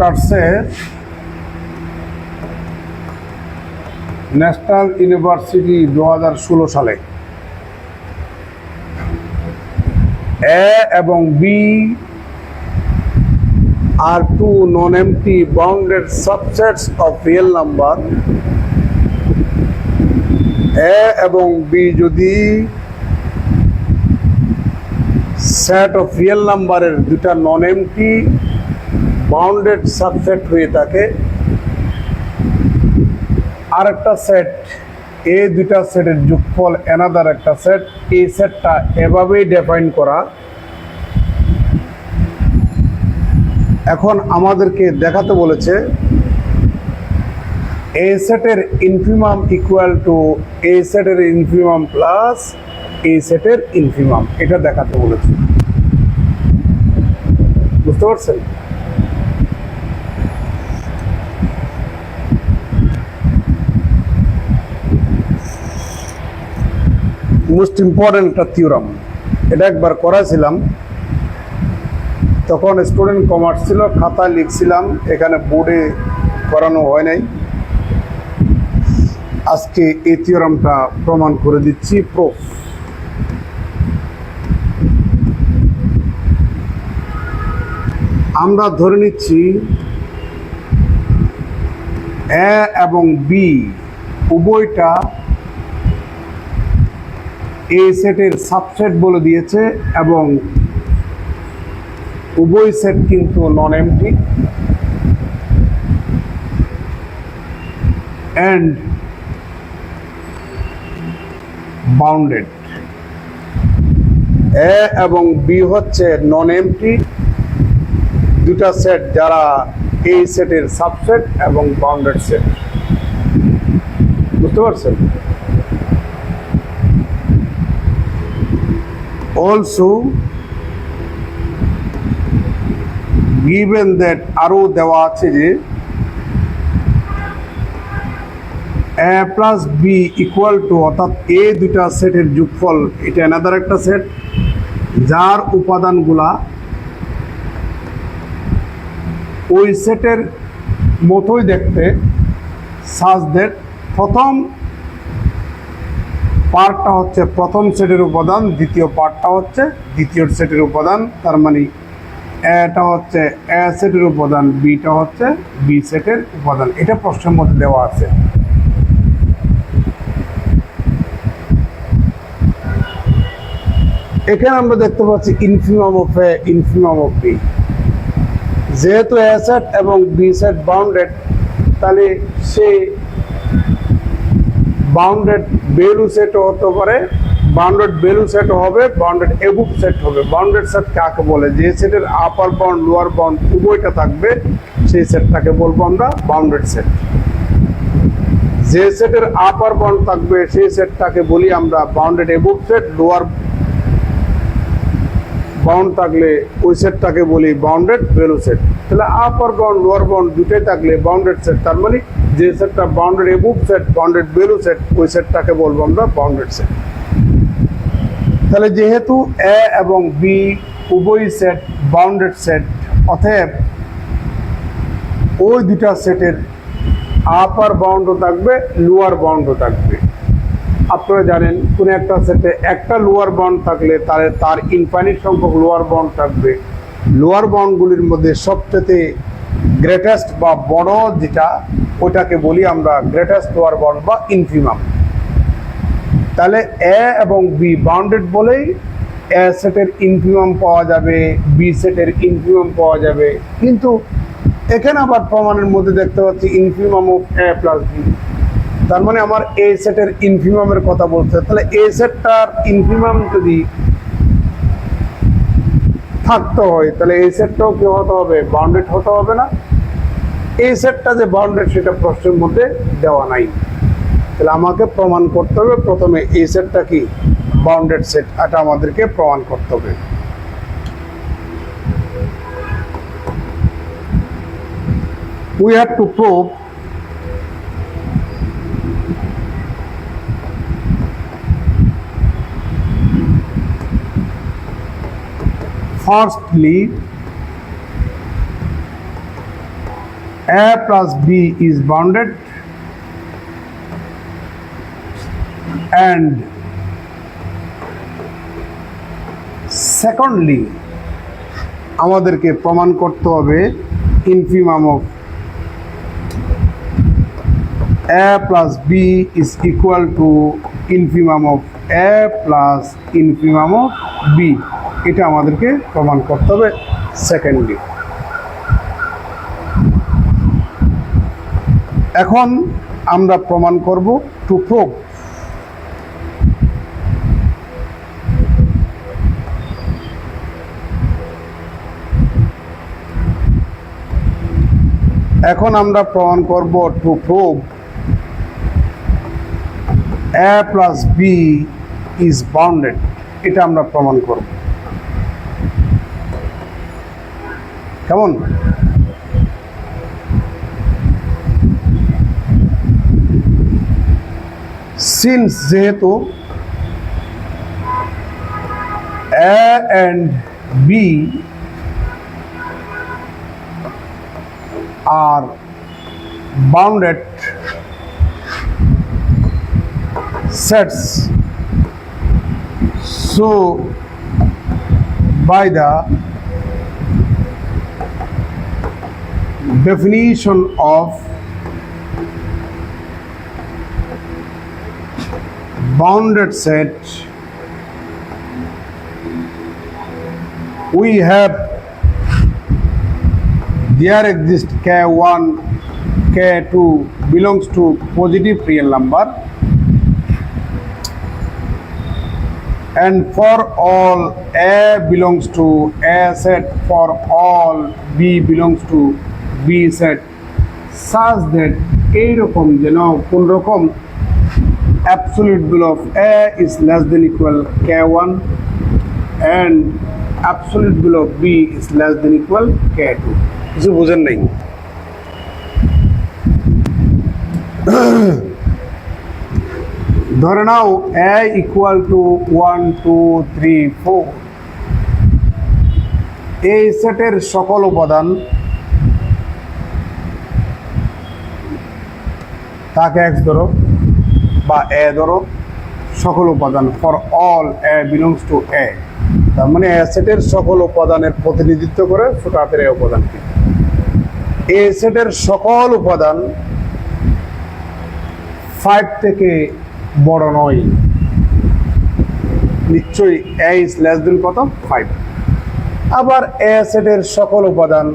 কাটছে national university 2016 সালে। A এবং B are two non-empty bounded subsets of real number। A এবং B যদি সেট অফ রিয়েল নাম্বারের দুটা non-empty বাউন্ডেড সাবসেট হয়ে থাকে, আর একটা সেট এই দুটা সেটের যোগফল অ্যানাদার একটা সেট, এই সেটটা এভাবেই ডিফাইন করা। এখন আমাদেরকে দেখাতে বলেছে এ সেটের ইনফিমাম ইকুয়াল টু এ সেটের ইনফিমাম প্লাস এ সেটের ইনফিমাম, এটা দেখাতে বলেছে। বুঝতে পারছেন? মোস্ট ইম্পর্টেন্ট একটা থিওরাম, এটা একবার করাছিলাম, তখন স্টুডেন্ট কমার্স ছিল, খাতায় লিখছিলাম, এখানে বোর্ডে করানো হয় নাই। আজকে এই থিওরামটা প্রমাণ করে দিচ্ছি, প্রুফ। আমরা ধরে নিচ্ছি এ এবং বি উভয়টা এই সেটের সাবসেট বলে দিয়েছে এবং উভয় সেট কিন্তু non-empty and bounded। এ এবং বি হচ্ছে non-empty দুটা সেট যারা এই সেটের সাবসেট এবং বাউন্ডেড সেট। বুঝতে পারছেন? Also given that আরো দেওয়া আছে যে a plus B equal to, অর্থাৎ এই দুটা সেটের যোগফল এটা অ্যানাদার একটা সেট যার উপাদানগুলা ওই সেটের মতোই দেখতে, সাজ দ্যাট প্রথম পার্টটা হচ্ছে প্রথম সেটের উপাদান, দ্বিতীয় পার্টটা হচ্ছে দ্বিতীয় সেটের উপাদান। তার মানে এটা হচ্ছে এ সেটের উপাদান, বিটা হচ্ছে বি সেটের উপাদান। এটা প্রশ্নের মধ্যে দেওয়া আছে। এখানে আমরা দেখতে পাচ্ছি infimum of A, infimum of B. যেহেতু এ সেট এবং বি সেট বাউন্ডেড, তাহলে সে বাউন্ডেড ভ্যালু সেটও হতে পারে, বাউন্ডেড ভ্যালু সেট হবে, বাউন্ডেড এবুভ সেট হবে। বাউন্ডেড সেট কাকে বলে? যে সেটের আপার বাউন্ড লোয়ার বাউন্ড উভয়টা থাকবে, সেই সেটটাকে বলবো আমরা বাউন্ডেড সেট। যে সেটের আপার বাউন্ড থাকবে সেই সেটটাকে বলি আমরা bounded above set, lower bound থাকলে ওই সেটটাকে বলি বাউন্ডেড ভ্যালু সেট। তাহলে আপার বাউন্ড লোয়ার বাউন্ড দুটোই থাকলে বাউন্ডেড সেট। তার মানে যে সেটটা bounded above set, bounded value set, ওই সেটটাকে বলবো আমরা বাউন্ডেড সেট। তাহলে যেহেতু এ এবং বি উভয় সেট বাউন্ডেড সেট, অতএব ওই দুটা সেটের আপার বাউন্ডও থাকবে, লোয়ার বাউন্ডও থাকবে। আপনারা জানেন কোন একটা সেটে একটা লোয়ার বাউন্ড থাকলে তার ইনফাইনিট সংখ্যক লোয়ার বাউন্ড থাকবে। লোয়ার বাউন্ডগুলির মধ্যে সবচেয়ে গ্রেটেস্ট বা বড় যেটা, ওটাকে বলি আমরা গ্রেটেস্ট লোয়ার বাউন্ড বা ইনফিমাম। তাহলে এ এবং বি বাউন্ডেড বলেই এ সেটের ইনফিমাম পাওয়া যাবে, বি সেটের ইনফিমাম পাওয়া যাবে। কিন্তু এখানে আবার প্রমাণের মধ্যে দেখতে পাচ্ছি infimum of A plus B. তার মানে আমার এ সেটের ইনফিমামের কথা বলছে। তাহলে এ সেটটার ইনফিমাম যদি থাকতে হয়, তাহলে এই সেটটাও কি হতে হবে? বাউন্ডেড হতে হবে না? এই সেটটা যে বাউন্ডেড সেটা প্রশ্নের মধ্যে দেওয়া নাই। তাহলে আমাকে প্রমাণ করতে হবে প্রথমে এই সেটটা কি বাউন্ডেড সেট, এটা আমাদেরকে প্রমাণ করতে হবে। We have to prove firstly A plus B is bounded and secondly আমাদেরকে প্রমাণ করতে হবে infimum of A plus B is equal to infimum of A plus infimum of B, এটা আমাদেরকে প্রমাণ করতে হবে সেকেন্ডলি। এখন আমরা প্রমাণ করব টু প্রুভ। এখন আমরা প্রমাণ করব to prove A plus B is bounded, এটা আমরা প্রমাণ করব। কেমন? সিন্স যেহেতু A and B are bounded sets, so by the definition of bounded set, we have there exists K1, K2 belongs to positive real number, and for all A belongs to A set, for all B belongs to B set, such that এইরকম যেন কোন রকম absolute value of A is less than equal K1 and absolute value of B is less than equal K2. কিছু বুঝেন নাই? ধরে নাও A equal to 1 2 3 4, এই সেটের সকল উপাদান তাকে X ধরো বা A ধরো, সকল উপাদান for all A belongs to A, তার মানে A সেটের সকল উপাদানের প্রতিনিধিত্ব করে ছোট হাতের A উপাদানকে। A সেটের সকল উপাদান 5 থেকে বড় নয়, নিশ্চয়ই A is less than কত 5। আবার A সেটের সকল উপাদান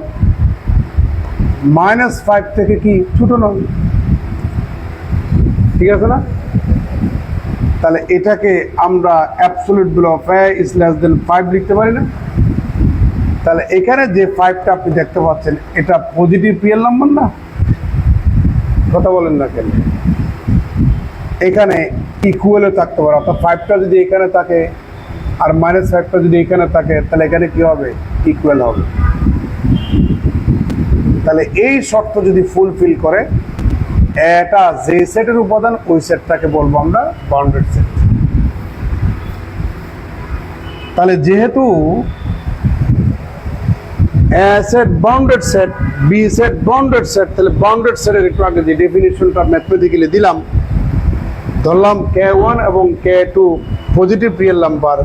-5 থেকে কি ছোট নয়, ঠিক আছে না? তাহলে এটাকে আমরা absolute value of A is less than 5 লিখতে পারি না? তাহলে এখানে যে 5টা আপনি দেখতে পাচ্ছেন এটা পজিটিভ রিয়েল নাম্বার না? কথা বলেন না কেন? এখানে ইকুয়ালে থাকতে পারে, অর্থাৎ 5টা যদি এখানে থাকে আর -5টা যদি এখানে থাকে তাহলে এখানে কি হবে? ইকুয়াল হবে। তাহলে এই শর্ত যদি ফুলফিল করে এটা যে সেটের উপাদান ওই সেটটাকে বলবো আমরা বাউন্ডেড সেট। তাহলে যেহেতু A set bounded set, B set bounded set, তাহলে বাউন্ডেড সেটের একটু আগে যে ডেফিনিশনটা ম্যাথমেটিক্যালি দিলাম, ধরলাম K1 এবং K2 পজিটিভ রিয়েল নাম্বার,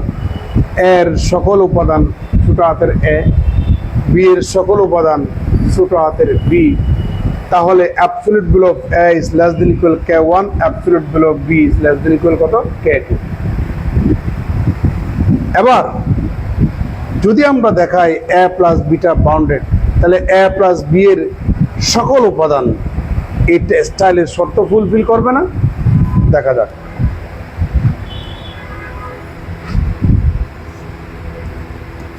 এর সকল উপাদান ছোট হাতের A, B এর সকল উপাদান ছোট হাতের B, তাহলে absolute value of A is less than equal K1, absolute value of B is less than equal কত? K2। এবার যদি আমরা দেখাই A প্লাস বিটা বাউন্ডেড, তাহলে A প্লাস বি এর সকল উপাদান এই স্টাইলের শর্ত ফুলফিল করবে না? দেখা যাক।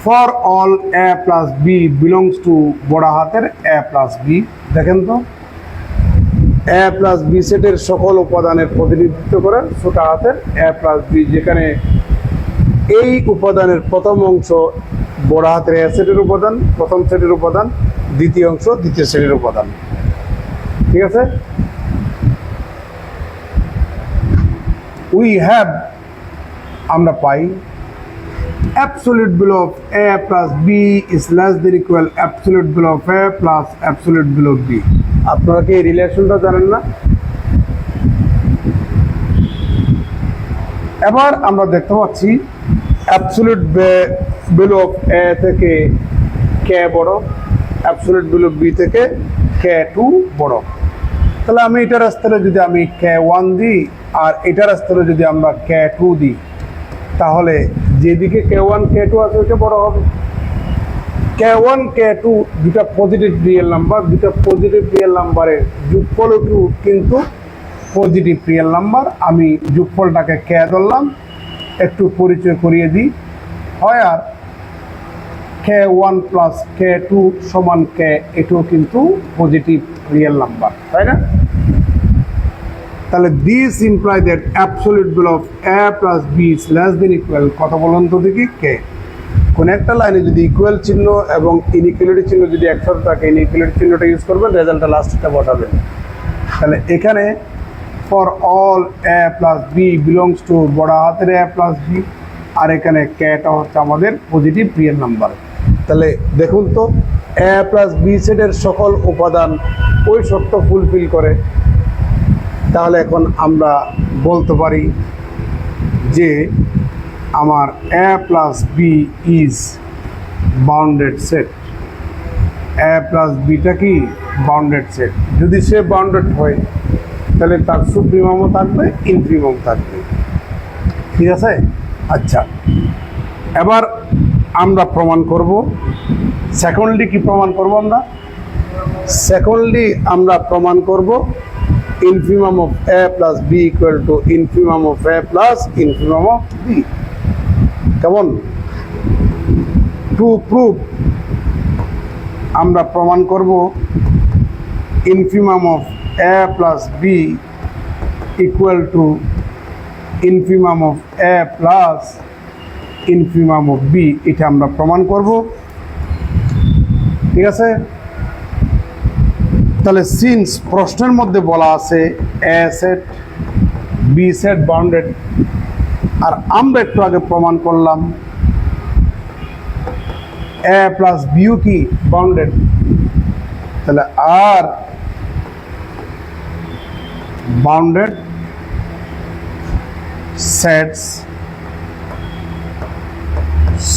For all A plus B belongs to বড় হাতের A প্লাস বি, দেখেন তো A প্লাস বি সেটের সকল উপাদানের প্রতিনিধিত্ব করে ছোট হাতের A প্লাস বি, যেখানে এই উপাদানের প্রথম অংশ বড় হাতের A সেটের উপাদান, প্রথম সেটের উপাদান, দ্বিতীয় অংশ দ্বিতীয় সেটের উপাদান, ঠিক আছে? উই হ্যাভ, আমরা পাই absolute below of A plus B is less than equal absolute below of A plus absolute below B. আপনারা কি এই রিলেশনটা জানেন না? এবার আমরা দেখতে পাচ্ছি অ্যাবসলিউট বেলো অফ এ থেকে কে বড়, অ্যাবসলিউট বেলো বি থেকে কে টু বড়। তাহলে আমি এটার স্থলে যদি আমি কে ওয়ান দিই আর এটার স্থলে যদি আমরা কে টু দিই, তাহলে যেদিকে কে ওয়ান কে টু আছে ওইটা বড় হবে। কে ওয়ান কে টু দুটা পজিটিভ রিয়েল নাম্বার, দুটা পজিটিভ রিয়েল নাম্বারের যোগফল কিন্তু পজিটিভ রিয়েল নাম্বার। আমি যোগফলটাকে কে ধরলাম, একটু পরিচয় করিয়ে দিই। হয় আর কে ওয়ান প্লাস কে টু সমান কে, এটাও কিন্তু পজিটিভ রিয়েল নাম্বার, তাই না? তাহলে this imply that absolute value of A plus B is less than equal, কথা বলুন তো দেখি, কে। কোন একটা লাইনে যদি ইকুয়াল চিহ্ন এবং ইনইকুয়ালিটি চিহ্ন যদি একসাথে থাকে, ইনইকুয়ালিটি চিহ্নটা ইউজ করবেন, রেজাল্টটা লাস্টটা বসাবেন। তাহলে এখানে for all A plus B belongs to বড় হাতের এ প্লাস বি, আর এখানে কেটা হচ্ছে আমাদের পজিটিভ রিয়েল নাম্বার। তাহলে দেখুন তো এ প্লাস বি সেটের সকল উপাদান ওই শর্ত ফুলফিল করে। তাহলে এখন আমরা বলতে পারি যে আমার A plus B is bounded set. A plus beta কি বাউন্ডেড সেট। যদি সে বাউন্ডেড হয় তাহলে তার সুপ্রিমামও থাকবে, ইনফিমাম থাকবে, ঠিক আছে? আচ্ছা, এবার আমরা প্রমাণ করব। সেকেন্ডলি কি প্রমাণ করব আমরা? সেকেন্ডলি আমরা প্রমাণ করব infimum of A plus B equal to infimum of A plus infimum of B. কেমন? টু প্রুভ আমরা প্রমাণ করব infimum of A plus B equal to infimum of A plus infimum of B, এটা আমরা প্রমাণ করব, ঠিক আছে? তাহলে সিন্স প্রশ্নের মধ্যে বলা আছে A set B set bounded, আর আমরা একটু আগে প্রমাণ করলাম এ প্লাস বিও কি বাউন্ডেড। তাহলে আর bounded sets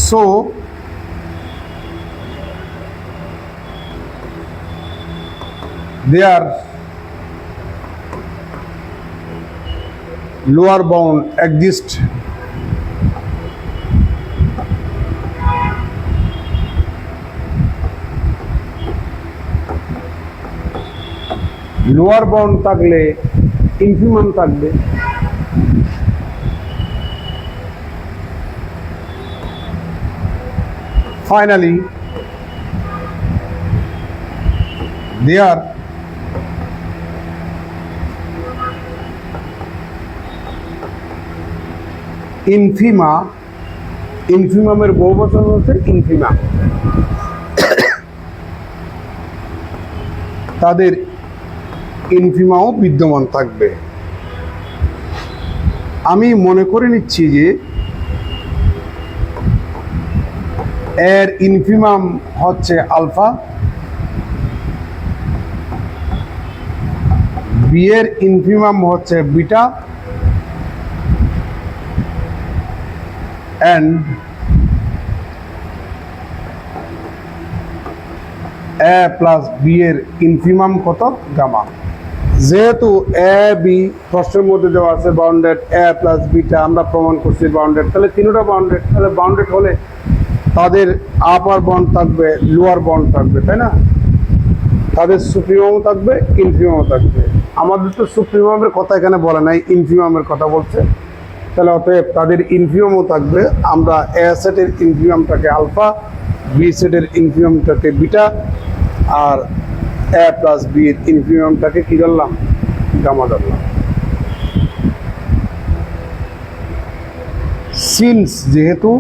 so their lower bound exists lower bound থাকলে ইনফিমাম থাকবে। Finally, their infima, ইনফিমামের বহুবচন হচ্ছে ইনফিমা, তাদের ইনফিমাও বিদ্যমান থাকবে। আমি মনে করে নিচ্ছি যে এর ইনফিমাম হচ্ছে আলফা, বি এর ইনফিমাম হচ্ছে beta, and A plus B এর ইনফিমাম কত? গামা। যেহেতু এ বি প্রশ্নের মধ্যে দেওয়া আছে বাউন্ডেড, এ প্লাস বিটা আমরা প্রমাণ করছি বাউন্ডেড, তাহলে তিনটা বাউন্ডেড। তাহলে বাউন্ডেড হলে তাদের আপার বাউন্ড থাকবে, লোয়ার বাউন্ড থাকবে, তাই না? তাদের সুপ্রিমামও থাকবে, ইনফিমামও থাকবে। আমাদের তো সুপ্রিমামের কথা এখানে বলে নাই, ইনফিমামের কথা বলছে। তাহলে অতএব তাদের ইনফিমামও থাকবে। আমরা এ সেটের ইনফিমামটাকে আলফা, বি সেটের ইনফিমামটাকে বিটা, আর এ প্লাস বি এর ইনফিমামটাকে কি ধরলাম? গামা ধরলাম। সিন্স যেহেতু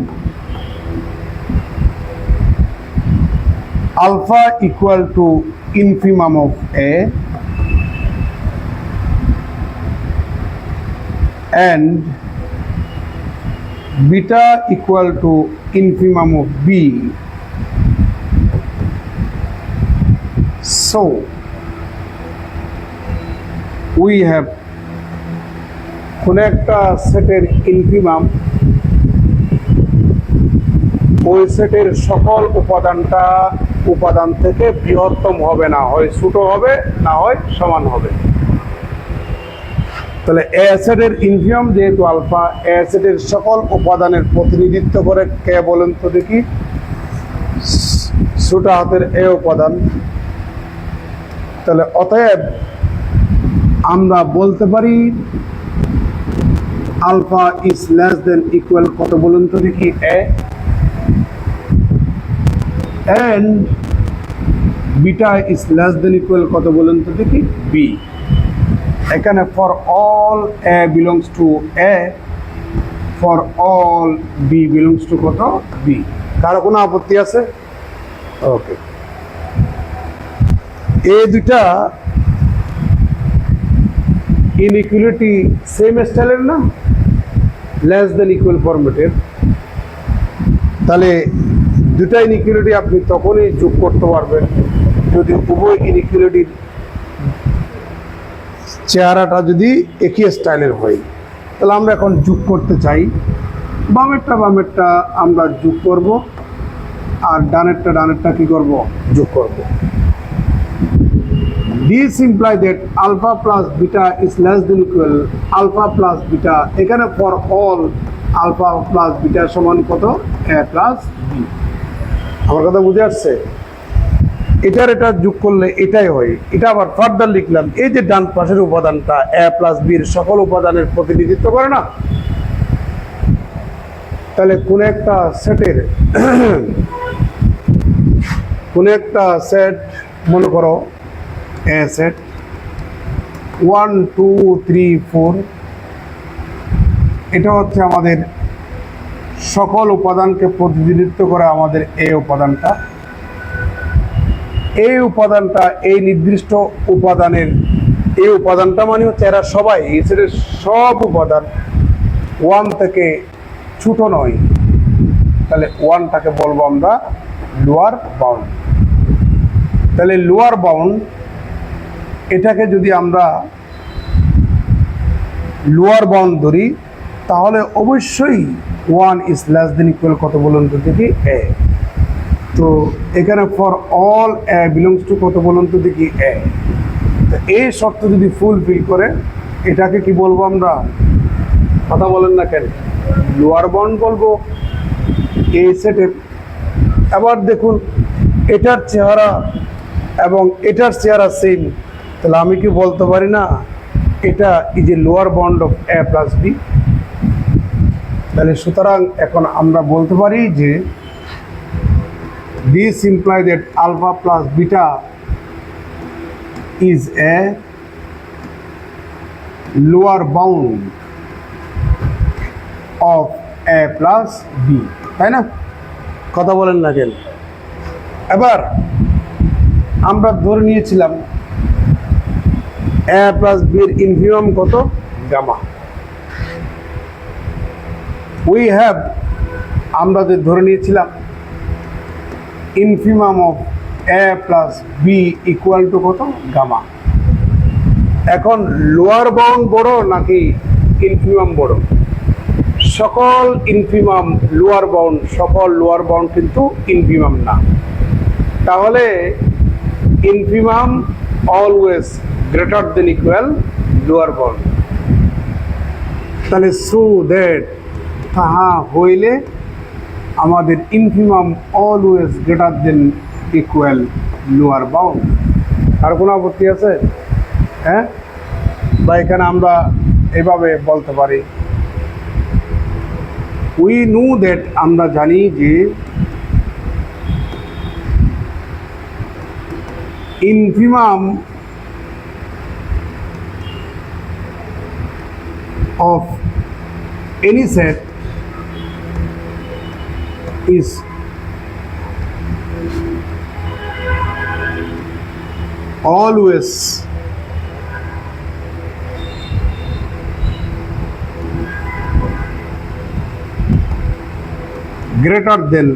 alpha equal to infimum of A and beta equal to infimum of B. So we have কোন একটা সেটের ইনফিমাম ওই সেটের সকল উপাদান থেকে বৃহত্তম হবে না, হয় ছোট হবে না হয় সমান হবে। তাহলে এ সেটের ইনফিমাম যেহেতু আলফা, এ সেটের সকল উপাদানের প্রতিনিধিত্ব করে কে বলেন তো দেখি? ছোট হাতের এ উপাদান। তাহলে অতএব আমরা বলতে পারি alpha is less than equal কত বলুন তো দেখি? এ। and beta is less than equal কত বলুন তো দেখি? B। এখানে for all A belongs to A, for all B belongs to কত? B। কারো কোনো আপত্তি আছে? ওকে, এই দুইটা ইনইকুয়ালিটি সেম স্টাইলের না, লেস দেন ইকুয়াল ফরম্যাটের। তাহলে দুটা ইনইকুয়ালিটি আপনি তখনই যোগ করতে পারবেন যদি উভয় ইনইকুয়ালিটির চেহারাটা যদি একই স্টাইলের হয়। তাহলে আমরা এখন যোগ করতে চাই, বামেরটা আমরা যোগ করব আর ডানেরটা কি করব? যোগ করব। This imply that alpha plus beta is less than equal alpha plus beta, এখানে for all alpha plus beta সমান কত? A plus B। আমার কথা বুঝে আসছে? এটা যোগ করলে এটাই হয়। এটা আবার ফার্দার লিখলাম, এই যে ডান পাশের উপাদানটা A প্লাস B এর সকল উপাদানের প্রতিনিধিত্ব করে না? তাহলে কোন একটা সেট মনে করো A সেট 1 2 3 4, এটা হচ্ছে আমাদের সকল উপাদানকে প্রতিনিধিত্ব করে আমাদের এই উপাদানটা। এই নির্দিষ্ট উপাদানটা মানে হচ্ছে এরা সবাই এই সেটের সব উপাদান 1 থেকে ছোট নয়। তাহলে 1টাকে বলবো আমরা লোয়ার বাউন্ড। তাহলে লোয়ার বাউন্ড এটাকে যদি আমরা লোয়ার বাউন্ড ধরি তাহলে অবশ্যই 1 is less than equal কত বলুন তো দেখি? A। তো এখানে for all A belongs to কত বলুন তো দেখি? A। তো এই শর্ত যদি ফুলফিল করে এটাকে কি বলবো আমরা? কথা বলেন না কেন? লোয়ার বাউন্ড বলবো এই সেটের। আবার দেখুন এটার চেহারা এবং এটার চেহারা সেম, তাহলে আমি কি বলতে পারি না এটা is a lower bound of A plus B? তাহলে সুতরাং এখন আমরা বলতে পারি যে this implies that alpha plus beta is a lower bound of A plus B, তাই না? কথা বলেন না কেন? এবার আমরা ধরে নিয়েছিলাম A plus B এর ইনফিমাম কত? গামা। আমরা যে ধরে নিয়েছিলাম infimum of A plus B equal to কত? গামা। এখন লোয়ার বাউন্ড বড় নাকি ইনফিমাম বড়? সকল ইনফিমাম লোয়ার বাউন্ড, সকল লোয়ার বাউন্ড কিন্তু ইনফিমাম না। তাহলে infimum always greater than equal lower bound. তাহলে সো দ্যাট তাহা হইলে আমাদের infimum always greater than equal lower bound. আর কোনো আপত্তি আছে? হ্যাঁ, বা এখানে আমরা এভাবে বলতে পারি উই নো দ্যাট, আমরা জানি যে infimum of any set is always greater than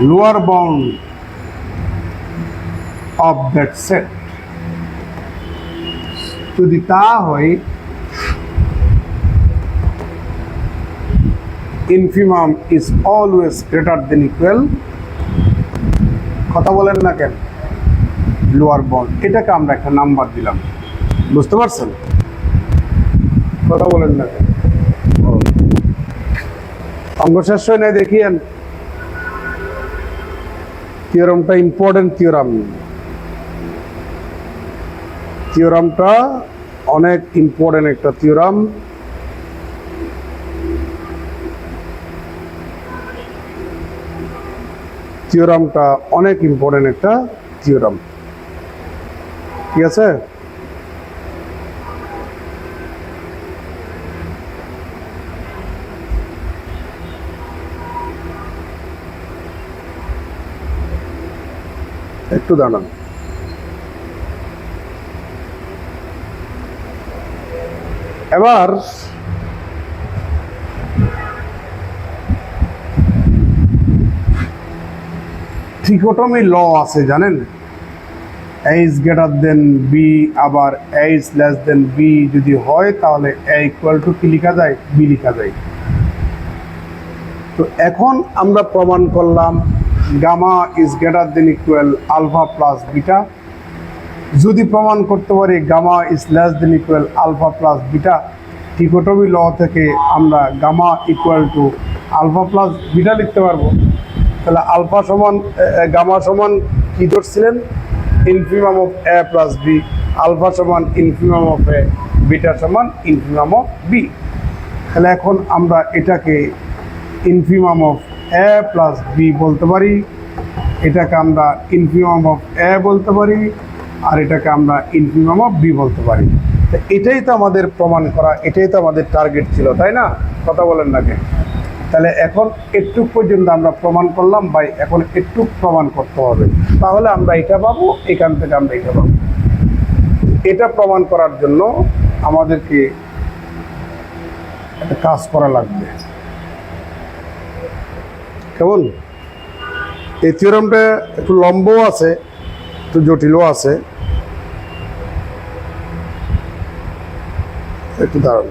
lower bound of that set যদি তা হয় infimum is always greater than equal কথা বলেন না কেন লোয়ার বাউন্ড এটাকে আমরা একটা নাম্বার দিলাম বুঝতে পারছেন কথা বলেন না কেন অঙ্ক শেষ হয় না দেখিয়েন থিওরামটা ইম্পর্টেন্ট থিওরামটা অনেক ইম্পর্টেন্ট একটা থিওরাম থিওরামটা অনেক ইম্পর্টেন্ট একটা থিওরাম ঠিক আছে একটু দাঁড়ান এবার ট্রিকোটমি ল আছে জানেন a is greater than b আবার a is less than b যদি হয় তাহলে a equal to কি লেখা যায় b লেখা যায় তো এখন আমরা প্রমাণ করলাম gamma is greater than equal alpha plus beta যদি প্রমাণ করতে পারি gamma is less than equal alpha plus beta trichotomy law থেকে আমরা gamma equal to alpha plus beta লিখতে পারবো তাহলে আলফা সমান গামা সমান কি ধরছিলেন infimum of A plus B alpha সমান ইনফিমাম অফ এ বিটা সমান ইনফিমাম অফ বি তাহলে এখন আমরা এটাকে infimum of A plus B বলতে পারি এটাকে আমরা ইনফিমাম অফ এ বলতে পারি আর এটাকে আমরা ইনফিমাম অফ বি বলতে পারি তো এটাই তো আমাদের প্রমাণ করা এটাই তো আমাদের টার্গেট ছিল তাই না কথা বলেন না কেন তাহলে এখন একটু পর্যন্ত আমরা প্রমাণ করলাম ভাই এখন একটু প্রমাণ করতে হবে তাহলে আমরা এটা পাবো এখান থেকে আমরা এটা পাবো এটা প্রমাণ করার জন্য আমাদেরকে একটা কাজ করা লাগবে কেমন এই থিওরামটা একটু লম্বও আছে একটু জটিলও আছে একটু দাঁড়ান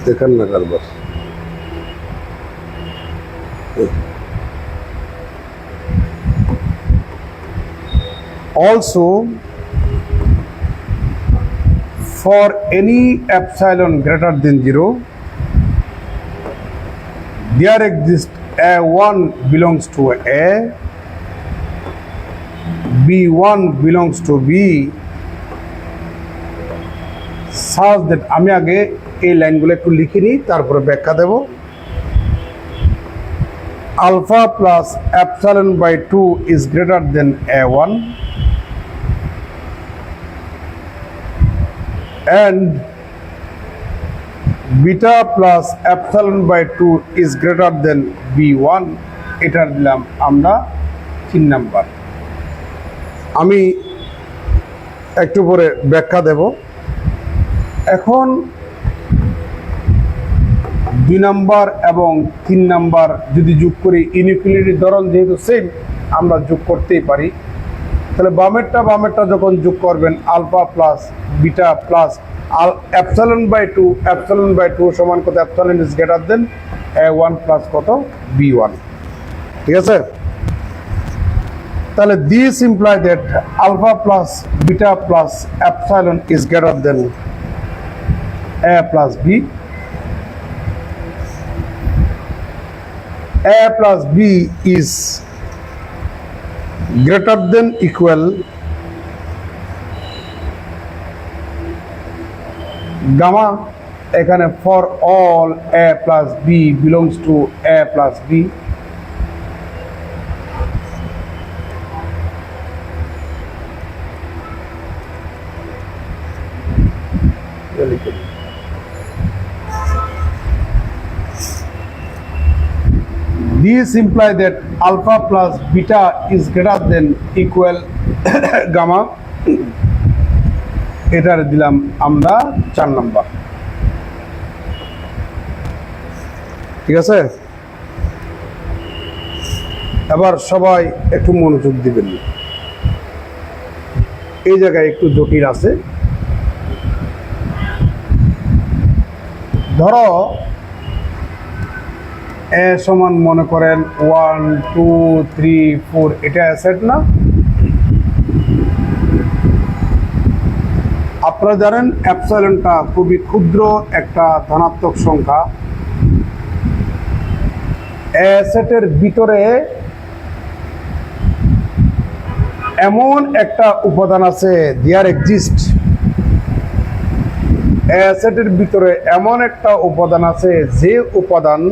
দেখেন না কারবার also for any epsilon greater than 0 there exists a1 belongs to a b1 belongs to b such that আমি আগে এই লাইনগুলো একটু লিখে নিই তারপরে ব্যাখ্যা দেব alpha plus epsilon by 2 is greater than a1 and beta plus epsilon by 2 is greater than b1 এটা দিলাম আমরা 3 নাম্বার আমি একটু পরে ব্যাখ্যা দেব এখন 2 নাম্বার এবং 3 নাম্বার যদি যোগ করি ইনইকুয়ালিটির ধরন যেহেতু সেম আমরা যোগ করতেই পারি তাহলে বামেরটা যখন যোগ করবেন alpha plus beta plus epsilon by 2 সমান কত epsilon is greater than a1 plus কত b1 ঠিক আছে তাহলে this imply that alpha plus beta plus epsilon is greater than a plus b a plus b is greater than equal gamma এখানে for all a plus b belongs to a plus b These imply that alpha plus beta is greater than equal gamma. এটার দিলাম আমরা 4 number. ঠিক আছে, এবার সবাই একটু মনোযোগ দিবেন। এই জায়গায় একটু জটিল আছে। ধরো এ সমান মনে করেন 1 2 3 4, এটা অ্যাসেট না? আপনারা জানেন অ্যাপসাইলনটা খুবই ক্ষুদ্র একটা ধনাত্মক সংখ্যা। অ্যাসেটের ভিতরে এমন একটা উপাদান আছে, দেয়ার এক্সিস্ট, অ্যাসেটের ভিতরে এমন একটা উপাদান আছে যে উপাদান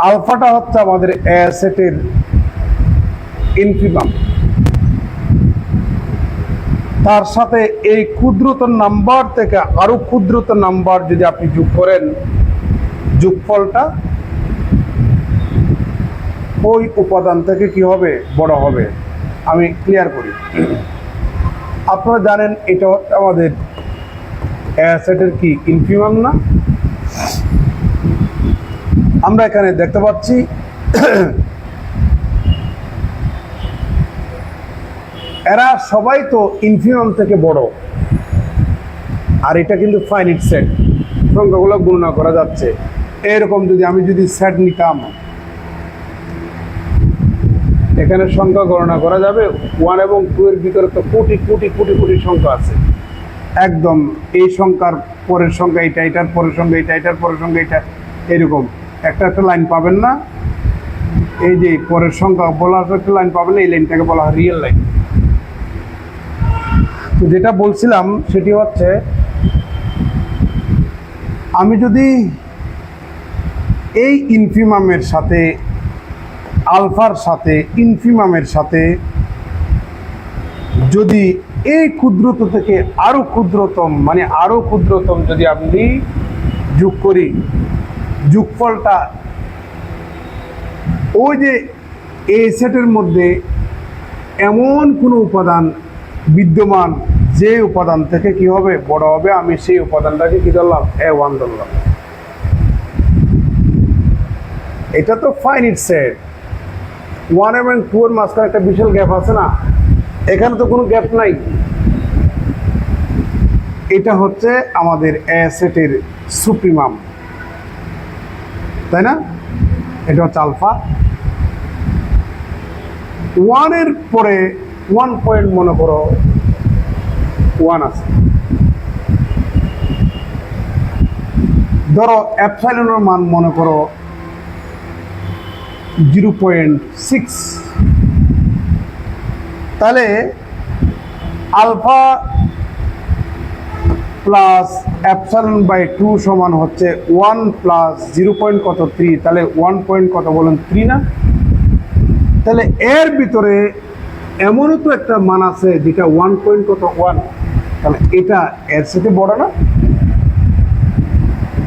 আলফাটা হচ্ছে আমাদের অ্যাসেটের ইনফিমাম। তার সাথে এই ক্ষুদ্রতম নাম্বার থেকে আরো ক্ষুদ্রতম নাম্বার যদি আপনি যোগ করেন, যোগফলটা ওই উপাদান থেকে কি হবে? বড় হবে। আমি ক্লিয়ার করি। আপনারা জানেন এটা আমাদের অ্যাসেটের কি ইনফিমাম না? আমরা এখানে দেখতে পাচ্ছি এরা সবাই তো ইনফিমাম থেকে বড়, আর এটা কিন্তু ফাইনাইট সেট, সংখ্যাগুলো গণনা করা যাচ্ছে। এরকম যদি আমি সেট নিতাম, এখানে সংখ্যা গণনা করা যাবে। 1 এবং 2 এর ভিতরে তো কোটি কোটি কোটি কোটি সংখ্যা আছে। একদম এই সংখ্যার পরের সংখ্যা এটা, এটার পরের সংখ্যা এটা, এটার পরের সংখ্যা এটা, এরকম একটা একটা লাইন পাবেন না? এই যে পরের সংখ্যা বলা একটা লাইন পাবেন না, এই লাইনটাকে বলা হয় রিয়েল লাইন। তো যেটা বলছিলাম সেটি হচ্ছে, আমি যদি এই ইনফিমামের সাথে, আলফার সাথে, ইনফিমামের সাথে যদি এই ক্ষুদ্রতম থেকে আরো ক্ষুদ্রতম, মানে আরো ক্ষুদ্রতম যদি আপনি যোগ করি, যোগফলটা ওই যে এই সেটের মধ্যে এমন কোনো উপাদান বিদ্যমান যে উপাদান থেকে কি হবে? বড় হবে। আমি সেই উপাদানটাকে কি ধরলাম? A1 ধরলাম। এটা তো ফাইনাইট সেট। 1 এবং 2 এর মাঝখানে একটা বিশাল গ্যাপ আছে না? এখানে তো কোনো গ্যাপ নাই। এটা হচ্ছে আমাদের এ সেটের সুপ্রিমাম, তাই না? এটা হচ্ছে আলফা। 1 এর পরে 1 পয়েন্ট মনে করো 1 আছে। ধরো অ্যাপসাইলনের মান মনে করো 0.6, তাহলে আলফা প্লাস অ্যাপসাইলন বাই 2 সমান হচ্ছে 1 প্লাস 0.3, তাহলে 1 পয়েন্ট কত বলেন? 3 না? তাহলে এর ভিতরে এমনও তো একটা মান আছে যেটা 1 পয়েন্ট কত? 1। তাহলে এটা এর সাথে বড় না?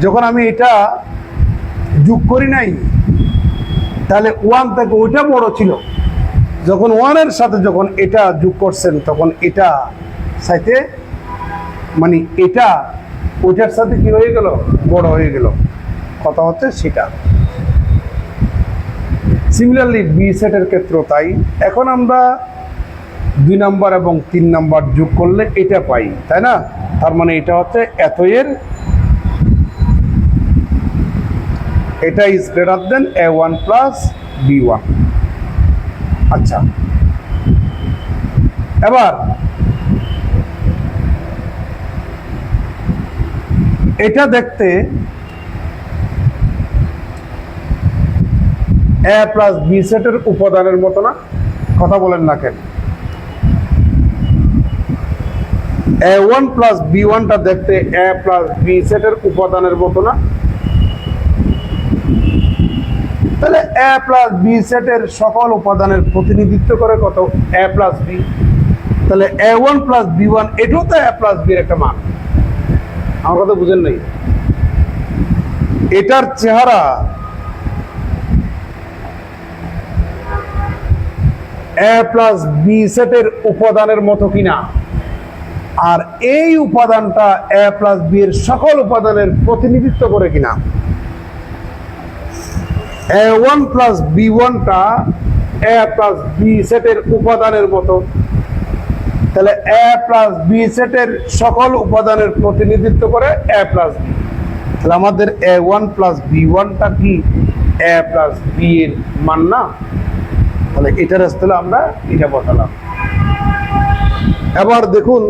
যখন আমি এটা যোগ করি নাই, তাহলে 1 থেকে ওইটা বড় ছিল। যখন 1 এর সাথে যখন এটা যোগ করছেন, তখন এটা সাথে, মানে এটা ওইটার সাথে কি হয়ে গেল? বড় হয়ে গেল। কথা হচ্ছে সেটা। সিমিলারলি বি সেটের ক্ষেত্রেও তাই। এখন আমরা 2 নাম্বার এবং 3 নাম্বার যোগ করলে এটা পাই, তাই না? তার মানে এটা হচ্ছে এত এর, এটা is greater than A1 plus B1। আচ্ছা, এবার এটা দেখতে A প্লাস বি সেটের উপাদানের মতো না? কথা বলেন না কেন? A1 প্লাস B1টা দেখতে A প্লাস বি সেটের উপাদানের মতো না? তাহলে A প্লাস বি সেটের সকল উপাদানের প্রতিনিধিত্ব করে কত? A plus B. তাহলে A1 প্লাস B1 এটাও তো A প্লাস বি এর একটা মান। আমার কথা বুঝেন নাই? এটার চেহারা এ প্লাস বি সেটের উপাদানের মতো কিনা, আর এই উপাদানটা এ প্লাস বি এর সকল উপাদানের প্রতিনিধিত্ব করে কিনা। A1 প্লাস B1টা এ প্লাস বি সেটের উপাদানের মতো, তাহলে এ প্লাস বি সেটের সকল উপাদানের প্রতিনিধিত্ব করে এ প্লাস বি। তাহলে আমাদের A1 প্লাস B1টা কি এ প্লাস বি এর মান না? তাহলে এটার স্থলে আমরা এটা বসালাম। এবার দেখুন,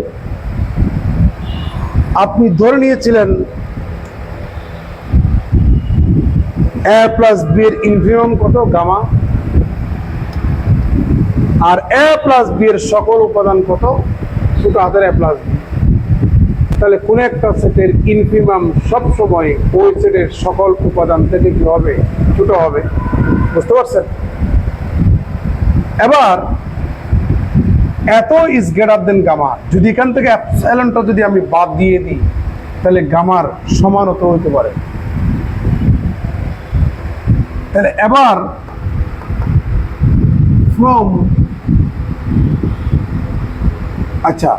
আপনি ধরে নিয়েছিলেন এ প্লাস বি এর ইনফিনিমাম কত? গামা। আর এ প্লাস বি এর সকল উপাদান কত? ছোট হাতের এ প্লাস বি। তাহলে কোন একটা সেটের ইনফিনিমাম সবসময় ওই সেটের সকল উপাদান থেকে কি হবে? ছোট হবে। বুঝতে পারছেন? এবার এত ইজ গ্রেটার দেন গামা, যদি এখান থেকে এপসাইলনটা যদি আমি বাদ দিয়ে দিই, তাহলে গামার সমান হতে পারে। তাহলে এবার ফ্রম, আচ্ছা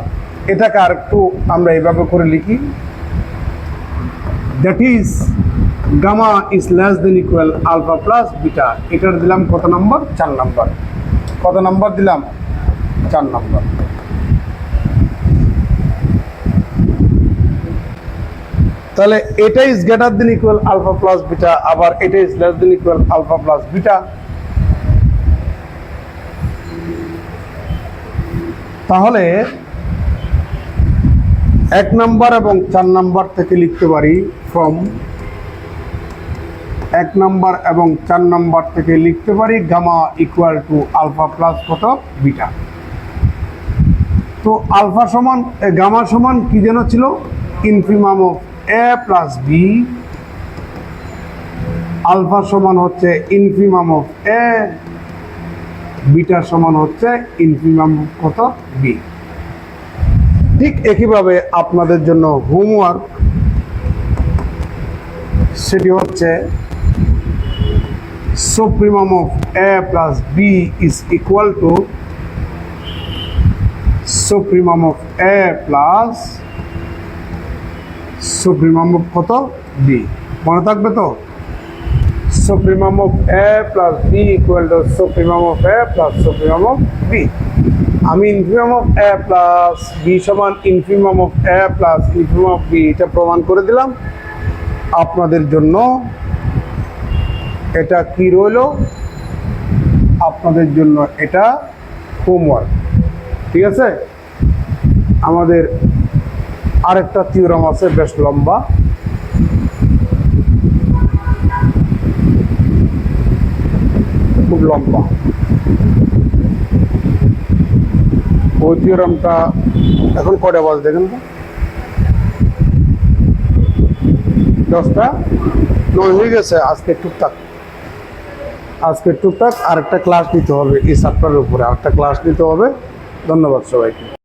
এটাকে আর একটু আমরা এইভাবে করে লিখি, that is gamma is less than equal alpha plus beta. এটার দিলাম কত নাম্বার? 4 নাম্বার। কত নাম্বার দিলাম? 4 নাম্বার। তাহলে এটা is greater than equal alpha plus beta, আবার এটা is less than equal alpha plus beta. তাহলে 1 নাম্বার এবং 4 নাম্বার থেকে লিখতে পারি ফ্রম 1 নাম্বার এবং 4 নাম্বার থেকে লিখতে পারি gamma equal to alpha plus কত? বিটা। তো আলফা সমান গামা সমান কি যেন ছিল? Infimum of A plus B. Alpha সমান হচ্ছে ইনফিনিমাম অফ এ, বিটা সমান হচ্ছে ইনফিনিমাম কত? বি। ঠিক একইভাবে আপনাদের জন্য হোমওয়ার্ক, সেটি হচ্ছে supremum of A plus B is equal to supremum of A plus supremum of কত? বি। মনে থাকবে তো? Supremum of A plus B equal to supremum of A plus supremum of B. আমি infimum of A plus B সমান infimum of A plus infimum of B এটা প্রমাণ করে দিলাম। আপনাদের জন্য এটা কি রইল? আপনাদের জন্য এটা হোমওয়ার্ক। ঠিক আছে? আমাদের আরেকটা থিওরাম আছে, বেশ লম্বা। খুব লম্বা। ওই থিওরামটা এখন কয়টা বাজে দেখেন তো? 10:09 হয়ে গেছে। আজকে টুকটাক আরেকটা ক্লাস নিতে হবে, এই চ্যাপ্টারের উপরে আরেকটা ক্লাস নিতে হবে। ধন্যবাদ সবাইকে।